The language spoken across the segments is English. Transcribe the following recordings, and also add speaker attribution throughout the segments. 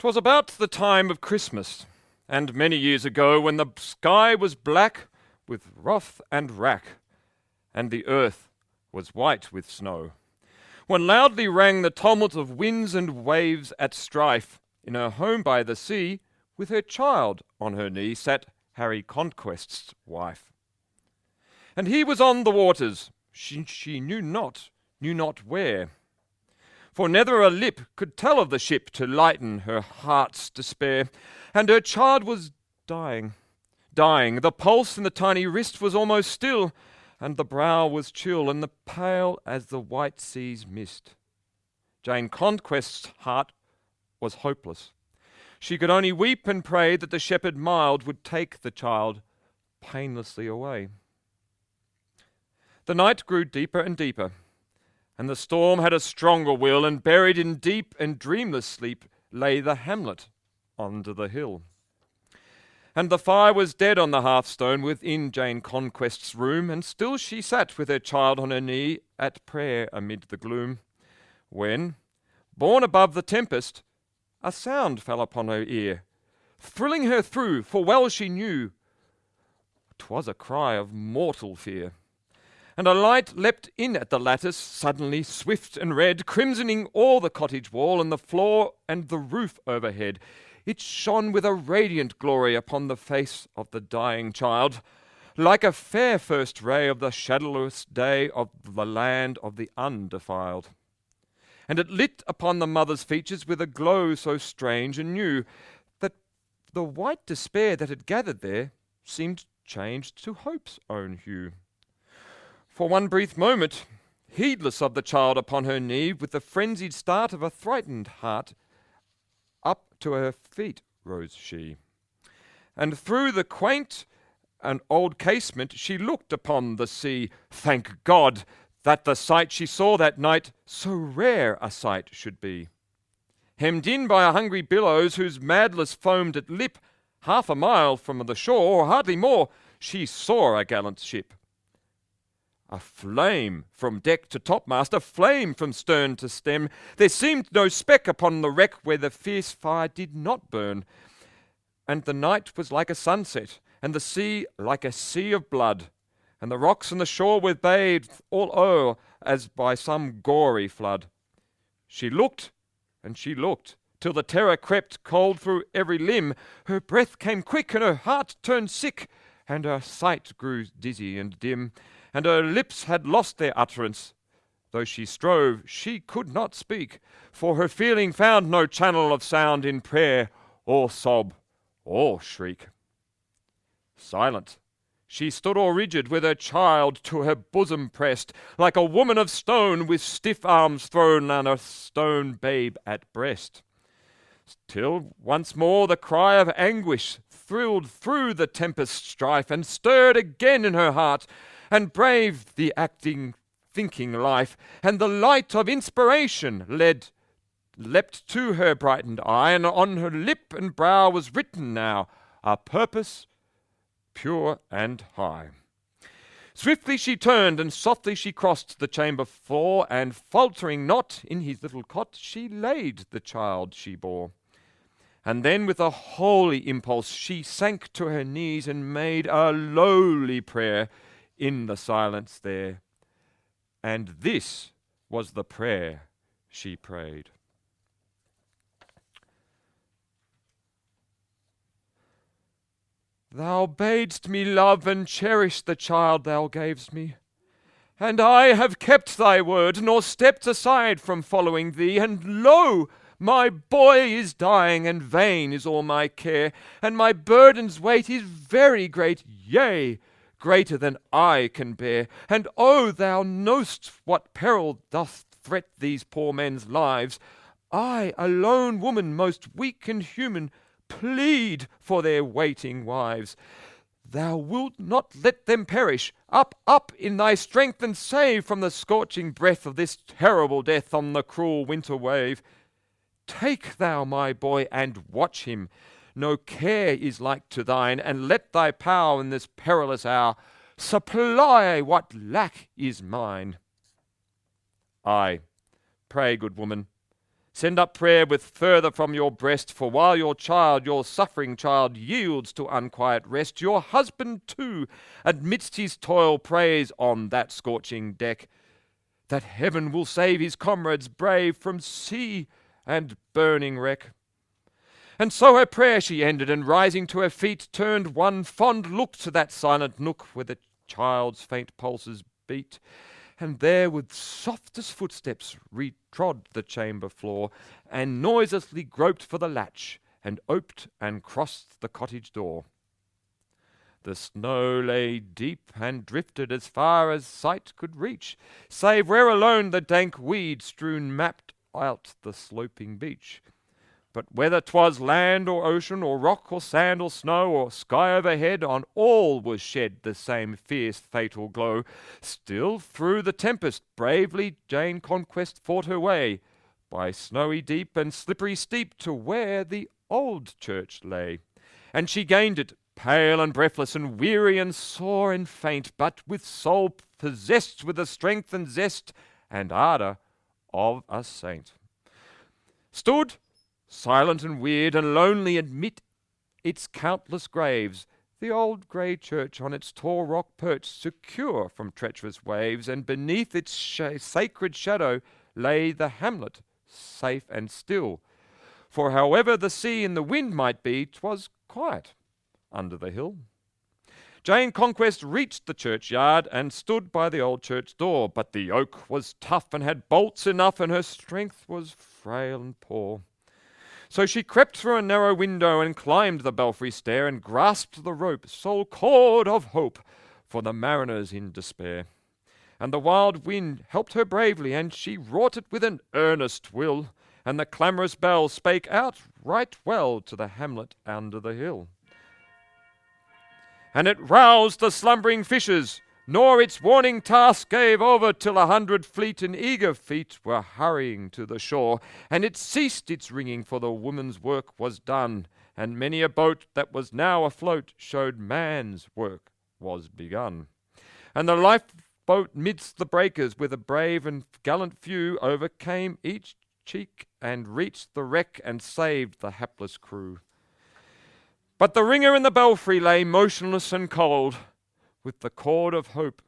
Speaker 1: 'Twas about the time of Christmas, and many years ago, when the sky was black with wrath and wrack, and the earth was white with snow, when loudly rang the tumult of winds and waves at strife, in her home by the sea, with her child on her knee, sat Harry Conquest's wife. And he was on the waters, she knew not where. For neither a lip could tell of the ship to lighten her heart's despair, and her child was dying. The pulse in the tiny wrist was almost still, and the brow was chill and the pale as the white sea's mist. Jane Conquest's heart was hopeless. She could only weep and pray that the shepherd mild would take the child painlessly away. The night grew deeper and deeper, and the storm had a stronger will, and buried in deep and dreamless sleep lay the hamlet under the hill. And the fire was dead on the hearthstone within Jane Conquest's room, and still she sat with her child on her knee at prayer amid the gloom, when, borne above the tempest, a sound fell upon her ear, thrilling her through, for well she knew 'twas a cry of mortal fear. And a light leapt in at the lattice, suddenly swift and red, crimsoning all the cottage wall and the floor and the roof overhead. It shone with a radiant glory upon the face of the dying child, like a fair first ray of the shadowless day of the land of the undefiled. And it lit upon the mother's features with a glow so strange and new, that the white despair that had gathered there seemed changed to hope's own hue. For one brief moment, heedless of the child upon her knee, with the frenzied start of a frightened heart, up to her feet rose she. And through the quaint and old casement she looked upon the sea. Thank God that the sight she saw that night so rare a sight should be. Hemmed in by a hungry billows whose madness foamed at lip, half a mile from the shore, or hardly more, she saw a gallant ship. A flame from deck to topmast, a flame from stern to stem. There seemed no speck upon the wreck where the fierce fire did not burn. And the night was like a sunset, and the sea like a sea of blood. And the rocks and the shore were bathed all o'er as by some gory flood. She looked, and she looked, till the terror crept cold through every limb. Her breath came quick, and her heart turned sick, and her sight grew dizzy and dim. And her lips had lost their utterance. Though she strove, she could not speak, for her feeling found no channel of sound in prayer, or sob, or shriek. Silent, she stood all rigid, with her child to her bosom pressed, like a woman of stone, with stiff arms thrown and a stone babe at breast. Till once more the cry of anguish thrilled through the tempest strife, and stirred again in her heart, and braved the acting, thinking life, and the light of inspiration leapt to her brightened eye, and on her lip and brow was written now a purpose pure and high. Swiftly she turned, and softly she crossed the chamber floor, and faltering not in his little cot, she laid the child she bore. And then with a holy impulse she sank to her knees, and made a lowly prayer in the silence there. And this was the prayer she prayed. Thou badest me love and cherish the child thou gavest me, and I have kept thy word, nor stepped aside from following thee. And lo, my boy is dying, and vain is all my care, and my burden's weight is very great, yea, greater than I can bear. And oh, thou know'st what peril doth threat these poor men's lives. I, a lone woman, most weak and human, plead for their waiting wives. Thou wilt not let them perish. Up, up in thy strength, and save from the scorching breath of this terrible death on the cruel winter wave. Take thou my boy, and watch him. No care is like to thine, and let thy power in this perilous hour supply what lack is mine. Aye, pray, good woman, Send up prayer with further from your breast, for while your child, your suffering child, yields to unquiet rest, your husband too, amidst his toil, prays on that scorching deck, that heaven will save his comrades brave from sea and burning wreck. And so her prayer she ended, and rising to her feet, turned one fond look to that silent nook where the child's faint pulses beat, and there with softest footsteps retrod the chamber floor, and noiselessly groped for the latch, and oped and crossed the cottage door. The snow lay deep and drifted as far as sight could reach, save where alone the dank weed strewn mapped out the sloping beach. But whether 'twas land or ocean, or rock or sand or snow, or sky overhead, on all was shed the same fierce fatal glow. Still through the tempest bravely Jane Conquest fought her way, by snowy deep and slippery steep, to where the old church lay. And she gained it, pale and breathless, and weary and sore and faint, but with soul possessed with the strength and zest and ardour of a saint. Stood silent and weird and lonely amid its countless graves, the old grey church on its tall rock perched, secure from treacherous waves, and beneath its sacred shadow lay the hamlet, safe and still. For however the sea and the wind might be, 'twas quiet under the hill. Jane Conquest reached the churchyard and stood by the old church door, but the oak was tough and had bolts enough, and her strength was frail and poor. So she crept through a narrow window and climbed the belfry stair, and grasped the rope, sole cord of hope for the mariners in despair. And the wild wind helped her bravely, and she wrought it with an earnest will, and the clamorous bell spake out right well to the hamlet under the hill. And it roused the slumbering fishes, nor its warning task gave over, till 100 fleet and eager feet were hurrying to the shore, and it ceased its ringing, for the woman's work was done, and many a boat that was now afloat showed man's work was begun. And the lifeboat midst the breakers, with a brave and gallant few, overcame each cheek and reached the wreck and saved the hapless crew. But the ringer in the belfry lay motionless and cold, with the cord of hope,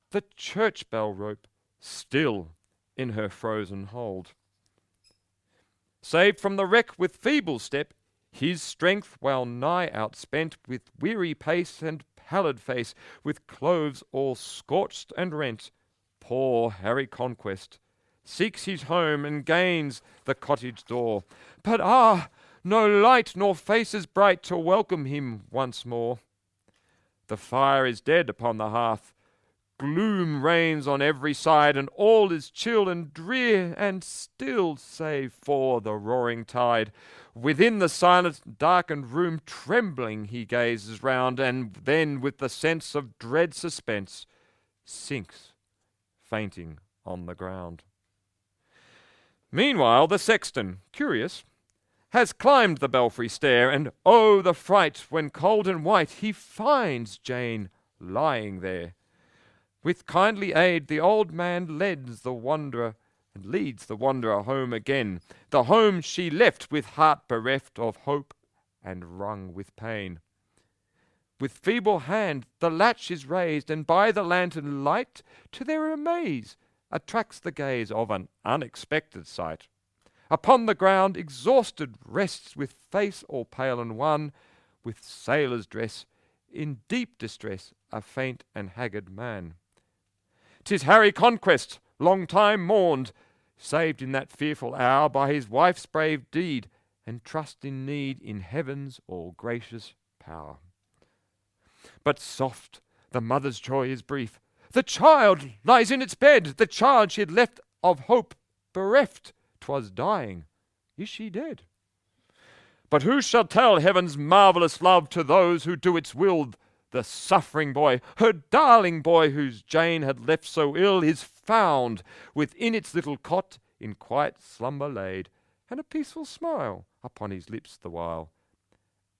Speaker 1: the church bell rope, still in her frozen hold. Saved from the wreck with feeble step, his strength well nigh outspent, with weary pace and pallid face, with clothes all scorched and rent, poor Harry Conquest seeks his home and gains the cottage door. But no light nor faces bright to welcome him once more. The fire is dead upon the hearth, gloom reigns on every side, and all is chill and drear and still, save for the roaring tide. Within the silent darkened room trembling he gazes round, and then with the sense of dread suspense sinks fainting on the ground. Meanwhile the sexton, curious, has climbed the belfry stair, and oh the fright when cold and white he finds Jane lying there. With kindly aid the old man leads the wanderer home again, the home she left with heart bereft of hope and wrung with pain. With feeble hand the latch is raised, and by the lantern light, to their amaze, attracts the gaze of an unexpected sight. Upon the ground, exhausted, rests, with face all pale and wan, with sailor's dress, in deep distress, a faint and haggard man. 'Tis Harry Conquest, long time mourned, saved in that fearful hour by his wife's brave deed, and trust in need in heaven's all-gracious power. But soft, the mother's joy is brief. The child lies in its bed, the child she had left of hope bereft. 'Twas dying. Is she dead? But who shall tell heaven's marvellous love to those who do its will? The suffering boy, her darling boy, whose Jane had left so ill, is found within its little cot, in quiet slumber laid, and a peaceful smile upon his lips the while,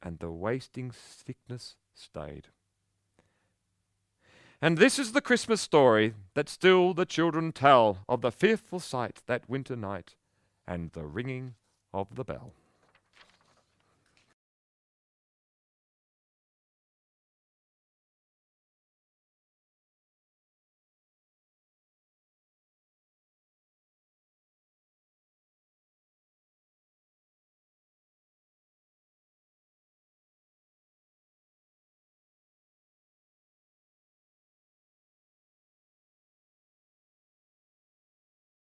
Speaker 1: and the wasting sickness stayed. And this is the Christmas story that still the children tell of the fearful sight that winter night, and the ringing of the bell.